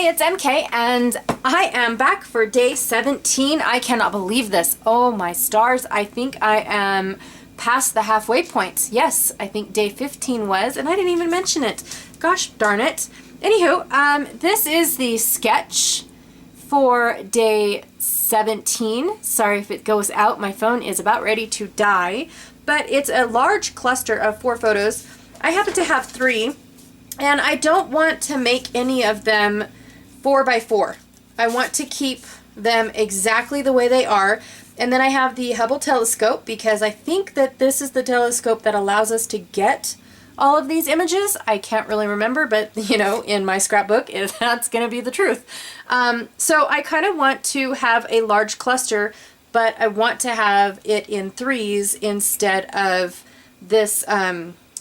Hey, it's MK, and I am back for day 17. I cannot believe this. Oh my stars, I think I am past the halfway point. Yes, I think day 15 was, and I didn't even mention it. Gosh darn it. Anywho, this is the sketch for day 17. Sorry if it goes out. My phone is about ready to die, but it's a large cluster of 4 photos. I happen to have 3. And I don't want to make any of them 4x4. I want to keep them exactly the way they are. And then I have the Hubble telescope because I think that this is the telescope that allows us to get all of these images. I can't really remember, but you know, in my scrapbook, that's going to be the truth. So I kind of want to have a large cluster, but I want to have it in 3s instead of this,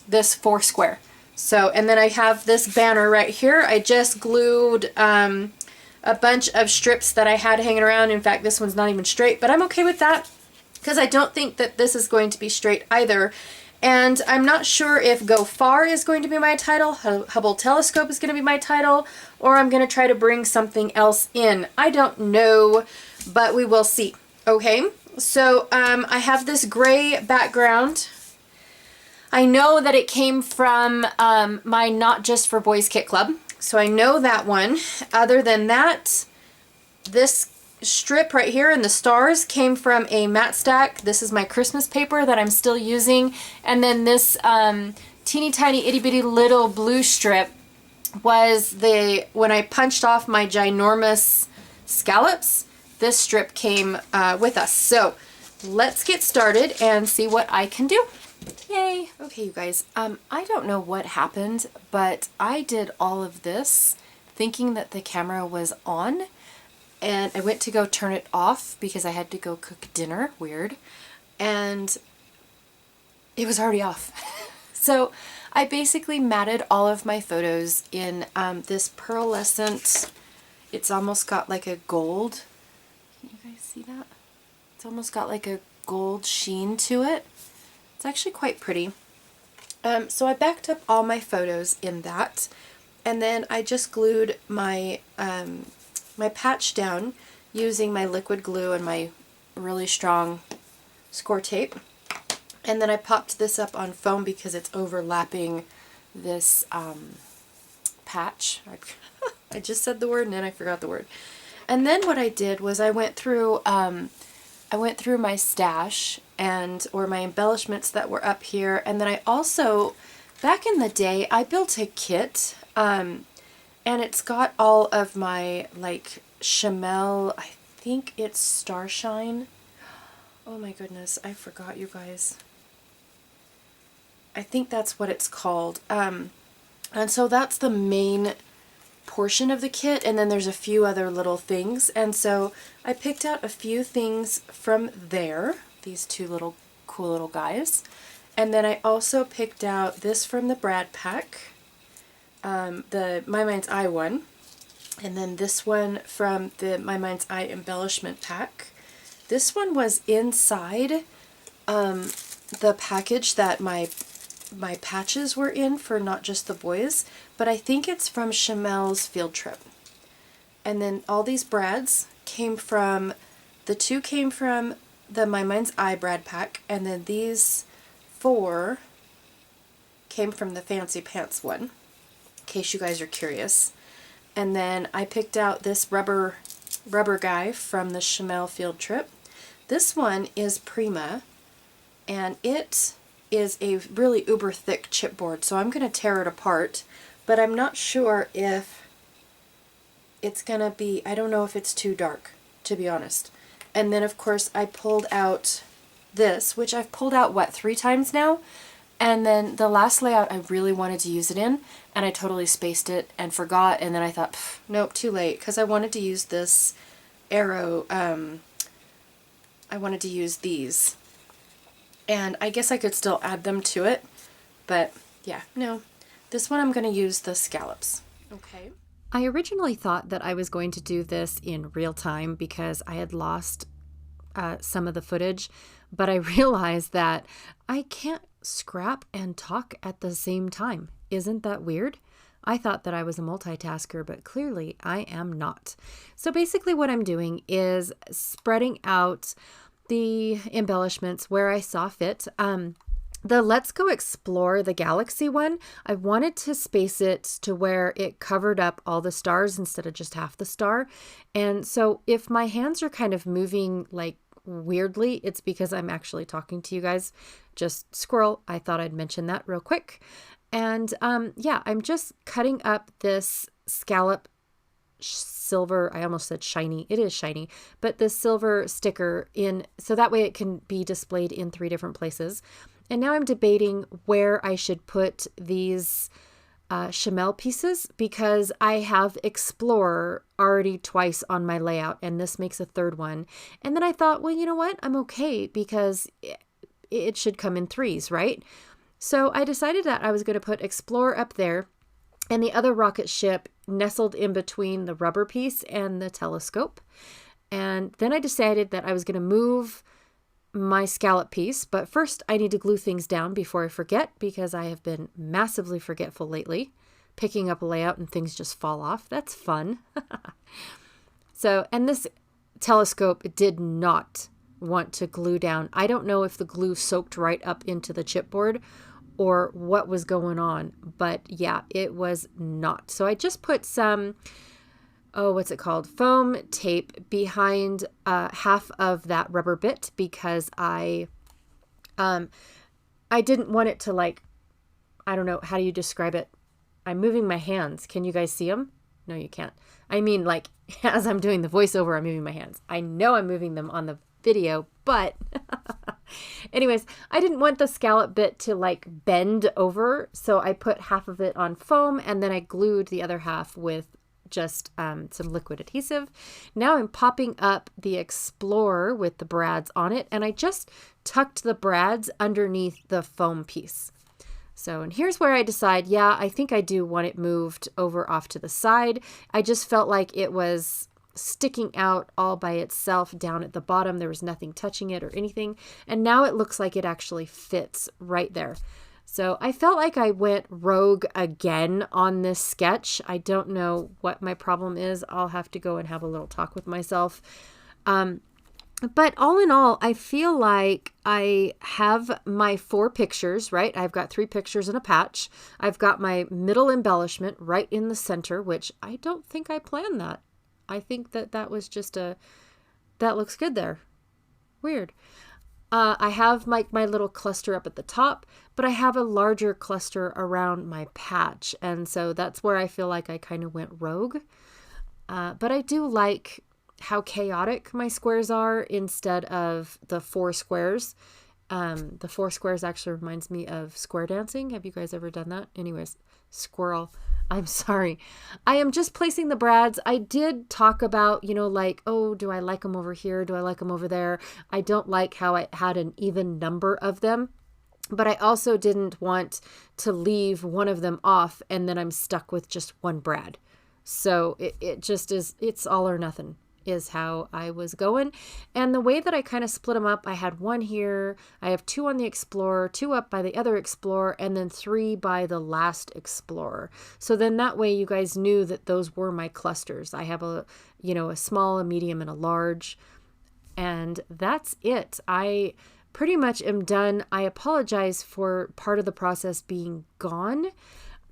this 4 square. So, and then I have this banner right here. I just glued a bunch of strips that I had hanging around. In fact, this one's not even straight, but I'm okay with that because I don't think that this is going to be straight either. And I'm not sure if Go Far is going to be my title, Hubble Telescope is going to be my title, or I'm going to try to bring something else in. I don't know, but we will see. Okay, so I have this gray background. I know that it came from my Not Just for Boys Kit Club, so I know that one. Other than that, this strip right here and the stars came from a matte stack. This is my Christmas paper that I'm still using. And then this teeny tiny itty bitty little blue strip was when I punched off my ginormous scallops, this strip came with us. So let's get started and see what I can do. Yay! Okay, you guys, I don't know what happened, but I did all of this thinking that the camera was on, and I went to go turn it off because I had to go cook dinner. Weird. And it was already off. So I basically matted all of my photos in this pearlescent, it's almost got like a gold, can you guys see that? It's almost got like a gold sheen to it. It's actually quite pretty. So I backed up all my photos in that, and then I just glued my my patch down using my liquid glue and my really strong score tape. And then I popped this up on foam because it's overlapping this patch. I just said the word and then I forgot the word. And then what I did was I went through my stash or my embellishments that were up here, and then I also, back in the day, I built a kit, and it's got all of my, like, Chamel, I think it's Starshine. Oh my goodness, I forgot, you guys. I think that's what it's called. And so that's the main portion of the kit, and then there's a few other little things, and so I picked out a few things from there, these 2 little cool little guys, and then I also picked out this from the Brad pack, the My Mind's Eye one, and then this one from the My Mind's Eye embellishment pack. This one was inside the package that my patches were in for Not Just the Boys, but I think it's from Chamel's field trip. And then all these Brads came from, the 2 came from the My Mind's Eye Brad pack, and then these 4 came from the Fancy Pants one, in case you guys are curious. And then I picked out this rubber guy from the Chamel field trip. This one is Prima, and it is a really uber thick chipboard, so I'm going to tear it apart, but I'm not sure if it's going to be, I don't know if it's too dark, to be honest. And then of course I pulled out this, which I've pulled out, what, 3 times now? And then the last layout I really wanted to use it in, and I totally spaced it and forgot, and then I thought, nope, too late, because I wanted to use this arrow, I wanted to use these. And I guess I could still add them to it, but yeah, no. This one I'm going to use the scallops. Okay. I originally thought that I was going to do this in real time because I had lost some of the footage, but I realized that I can't scrap and talk at the same time. Isn't that weird? I thought that I was a multitasker, but clearly I am not. So basically what I'm doing is spreading out the embellishments where I saw fit. The Let's Go Explore the Galaxy one, I wanted to space it to where it covered up all the stars instead of just half the star. And so if my hands are kind of moving like weirdly, it's because I'm actually talking to you guys. Just squirrel. I thought I'd mention that real quick. And yeah, I'm just cutting up this scallop silver, I almost said shiny, it is shiny, but this silver sticker in, so that way it can be displayed in 3 different places. And now I'm debating where I should put these chamel pieces, because I have Explorer already twice on my layout, and this makes a 3rd one. And then I thought, well, you know what? I'm okay, because it should come in 3s, right? So I decided that I was going to put Explorer up there, and the other rocket ship nestled in between the rubber piece and the telescope. And then I decided that I was going to move my scallop piece, but first I need to glue things down before I forget, because I have been massively forgetful lately, picking up a layout and things just fall off. That's fun. So, and this telescope did not want to glue down. I don't know if the glue soaked right up into the chipboard or what was going on, but yeah, it was not. So I just put some, what's it called? Foam tape behind half of that rubber bit, because I didn't want it to, like, I don't know, how do you describe it? I'm moving my hands. Can you guys see them? No, you can't. I mean, like, as I'm doing the voiceover, I'm moving my hands. I know I'm moving them on the video, but anyways, I didn't want the scallop bit to like bend over. So I put half of it on foam, and then I glued the other half with just some liquid adhesive. Now I'm popping up the Explorer with the brads on it, and I just tucked the brads underneath the foam piece. So, and here's where I decide, yeah, I think I do want it moved over off to the side. I just felt like it was sticking out all by itself down at the bottom. There was nothing touching it or anything. And now it looks like it actually fits right there. So I felt like I went rogue again on this sketch. I don't know what my problem is. I'll have to go and have a little talk with myself. But all in all, I feel like I have my 4 pictures, right? I've got 3 pictures and a patch. I've got my middle embellishment right in the center, which I don't think I planned that. I think that was just that looks good there. Weird. I have my little cluster up at the top, but I have a larger cluster around my patch. And so that's where I feel like I kind of went rogue. But I do like how chaotic my squares are instead of the 4 squares. The 4 squares actually reminds me of square dancing. Have you guys ever done that? Anyways, squirrel. I'm sorry. I am just placing the brads. I did talk about, like, oh, do I like them over here? Do I like them over there? I don't like how I had an even number of them, but I also didn't want to leave one of them off and then I'm stuck with just one brad. So it just is, it's all or nothing is how I was going. And the way that I kind of split them up, I had 1 here, I have 2 on the Explorer, 2 up by the other Explorer, and then 3 by the last Explorer. So then that way you guys knew that those were my clusters. I have a small, a medium, and a large, and that's it. I pretty much am done. I apologize for part of the process being gone,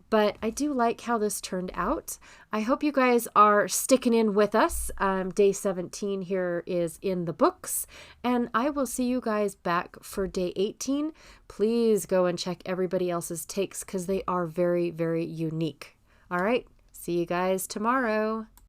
but I do like how this turned out. I hope you guys are sticking in with us. Day 17 here is in the books, and I will see you guys back for day 18. Please go and check everybody else's takes because they are very, very unique. All right, see you guys tomorrow.